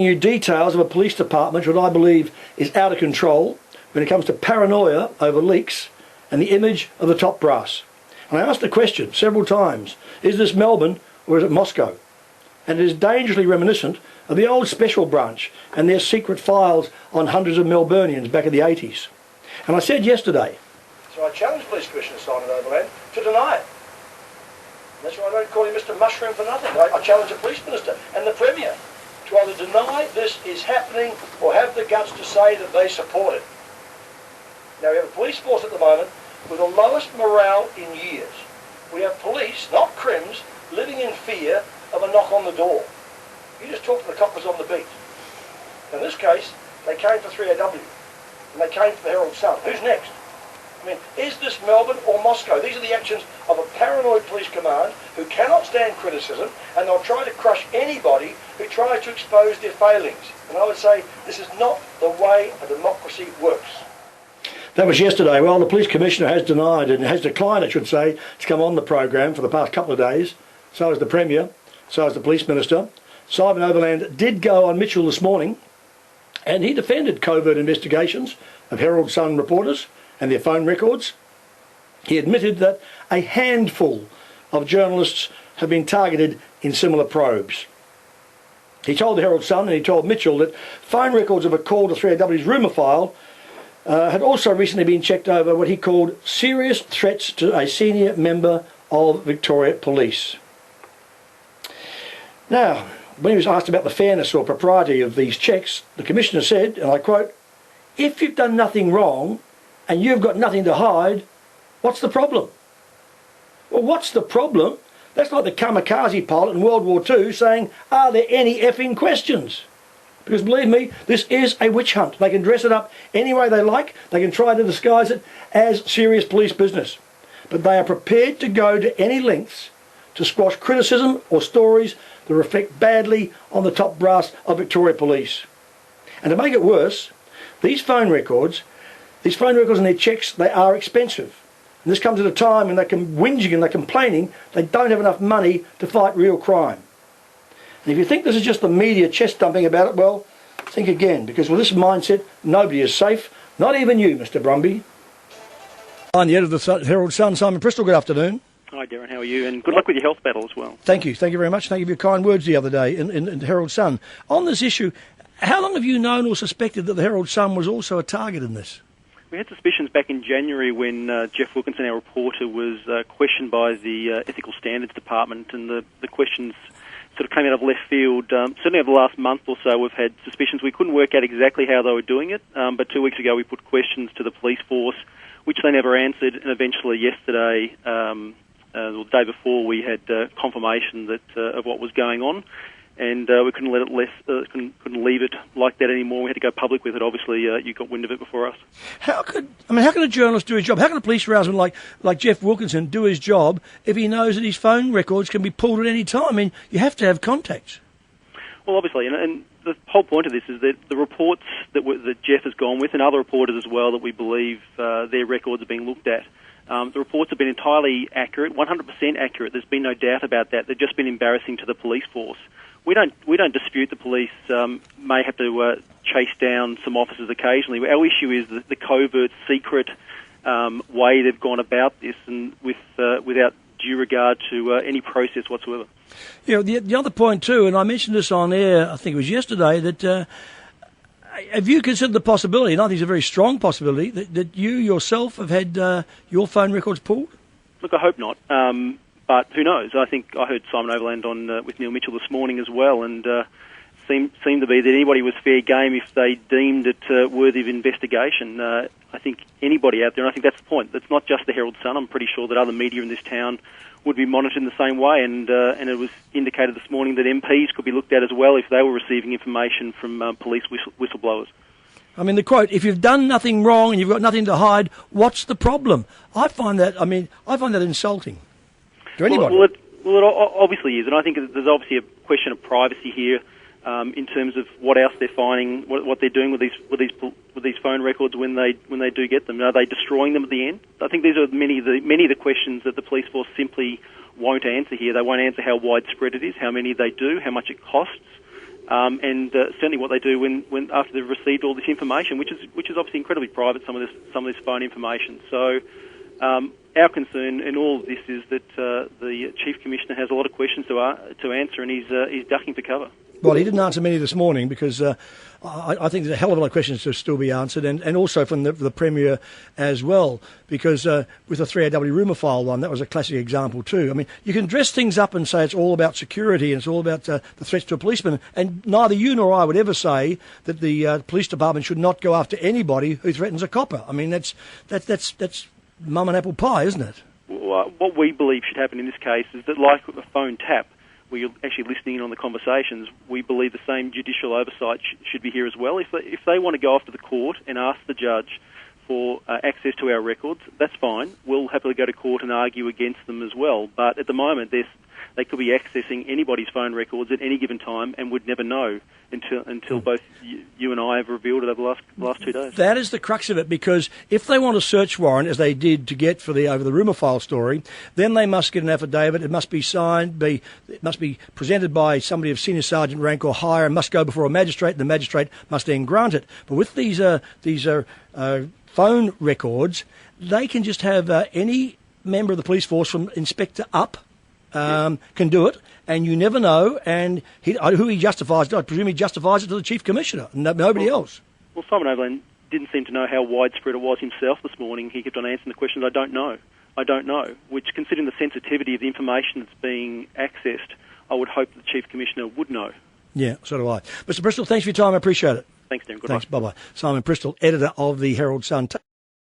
You details of a police department which I believe is out of control when it comes to paranoia over leaks and the image of the top brass. And I asked the question several times, is this Melbourne or is it Moscow? And it is dangerously reminiscent of the old special branch and their secret files on hundreds of Melburnians back in the 80s. And I said yesterday, so I challenged Police Commissioner Simon Overland to deny it. And that's why I don't call him Mr Mushroom for nothing. I challenge the Police Minister and the Premier to either deny this is happening or have the guts to say that they support it. Now we have a police force at the moment with the lowest morale in years. We have police, not crims, living in fear of a knock on the door. You just talk to the coppers on the beat. In this case, they came for 3AW and they came for the Herald Sun. Who's next? I mean, is this Melbourne or Moscow? These are the actions of a paranoid police command who cannot stand criticism, and they'll try to crush anybody who tries to expose their failings. And I would say this is not the way a democracy works. That was yesterday. Well, the Police Commissioner has denied, and has declined, I should say, to come on the program for the past couple of days. So has the Premier, so has the Police Minister. Simon Overland did go on Mitchell this morning, and he defended covert investigations of Herald Sun reporters and their phone records. He admitted that a handful of journalists have been targeted in similar probes. He told the Herald Sun and he told Mitchell that phone records of a call to 3AW's rumour file had also recently been checked over what he called serious threats to a senior member of Victoria Police. Now, when he was asked about the fairness or propriety of these checks, the Commissioner said, and I quote, "If you've done nothing wrong and you've got nothing to hide, what's the problem?" Well, what's the problem? That's like the kamikaze pilot in World War II saying, are there any effing questions? Because believe me, this is a witch hunt. They can dress it up any way they like. They can try to disguise it as serious police business. But they are prepared to go to any lengths to squash criticism or stories that reflect badly on the top brass of Victoria Police. And to make it worse, these phone records and their checks, they are expensive. And this comes at a time when they're whinging and they're complaining they don't have enough money to fight real crime. And if you think this is just the media chest thumping about it, well, think again, because with this mindset, nobody is safe, not even you, Mr Brumby. I'm the editor of the Herald Sun, Simon Bristol. Good afternoon. Hi Darren, how are you? And good luck with your health battle as well. Thank you very much. Thank you for your kind words the other day in the Herald Sun. On this issue, how long have you known or suspected that the Herald Sun was also a target in this? We had suspicions back in January when Jeff Wilkinson, our reporter, was questioned by the Ethical Standards Department, and the questions sort of came out of left field. Certainly over the last month or so we've had suspicions. We couldn't work out exactly how they were doing it, but 2 weeks ago we put questions to the police force, which they never answered, and eventually yesterday, the day before, we had confirmation that of what was going on, and we couldn't couldn't leave it like that anymore. We had to go public with it. Obviously, you got wind of it before us. How can a journalist do his job? How can a police rouseman like Jeff Wilkinson do his job if he knows that his phone records can be pulled at any time? I mean, you have to have contacts. Well, obviously, and the whole point of this is that the reports that Jeff has gone with, and other reporters as well, that we believe their records are being looked at. The reports have been entirely accurate, 100% accurate. There's been no doubt about that. They've just been embarrassing to the police force. We don't dispute the police may have to chase down some officers occasionally. Our issue is the covert, secret way they've gone about this, and without due regard to any process whatsoever. Yeah, the other point too, and I mentioned this on air, I think it was yesterday, that have you considered the possibility, and I think it's a very strong possibility, that you yourself have had your phone records pulled? Look, I hope not. But who knows? I think I heard Simon Overland on with Neil Mitchell this morning as well, and seemed to be that anybody was fair game if they deemed it worthy of investigation. I think anybody out there, and I think that's the point. It's not just the Herald Sun. I'm pretty sure that other media in this town would be monitored in the same way, and it was indicated this morning that MPs could be looked at as well if they were receiving information from police whistleblowers. I mean, the quote, "If you've done nothing wrong and you've got nothing to hide, what's the problem?" I find that insulting to anybody. Well, it obviously is, and I think there's obviously a question of privacy here in terms of what else they're finding, what they're doing with these phone records when they do get them. Are they destroying them at the end? I think these are many of the questions that the police force simply won't answer here. They won't answer how widespread it is, how many they do, how much it costs. and certainly what they do when after they've received all this information, which is obviously incredibly private. Some of this phone information. So our concern in all of this is that the Chief Commissioner has a lot of questions to answer, and he's ducking for cover. Well, he didn't answer many this morning because I think there's a hell of a lot of questions to still be answered, and also from the Premier as well, because with the 3AW rumour file one, that was a classic example too. I mean, you can dress things up and say it's all about security and it's all about the threats to a policeman, and neither you nor I would ever say that the police department should not go after anybody who threatens a copper. I mean, that's mum and apple pie, isn't it? Well, what we believe should happen in this case is that, like a phone tap, where you're actually listening in on the conversations, we believe the same judicial oversight should be here as well. If they want to go off to the court and ask the judge for access to our records, that's fine. We'll happily go to court and argue against them as well. But at the moment, they could be accessing anybody's phone records at any given time and would never know until both you and I have revealed it over the last 2 days. That is the crux of it, because if they want a search warrant, as they did to get for over the rumour file story, then they must get an affidavit. It must be signed. It must be presented by somebody of senior sergeant rank or higher, and must go before a magistrate, and the magistrate must then grant it. But with these phone records, they can just have any member of the police force from inspector up can do it, and you never know. And who he justifies it, I presume he justifies it to the Chief Commissioner, nobody else. Well, Simon Overland didn't seem to know how widespread it was himself this morning. He kept on answering the questions, I don't know, which, considering the sensitivity of the information that's being accessed, I would hope the Chief Commissioner would know. Yeah, so do I. Mr. Bristol, thanks for your time. I appreciate it. Thanks, Darren. Good Thanks. luck. Bye-bye. Simon Bristol, editor of the Herald Sun.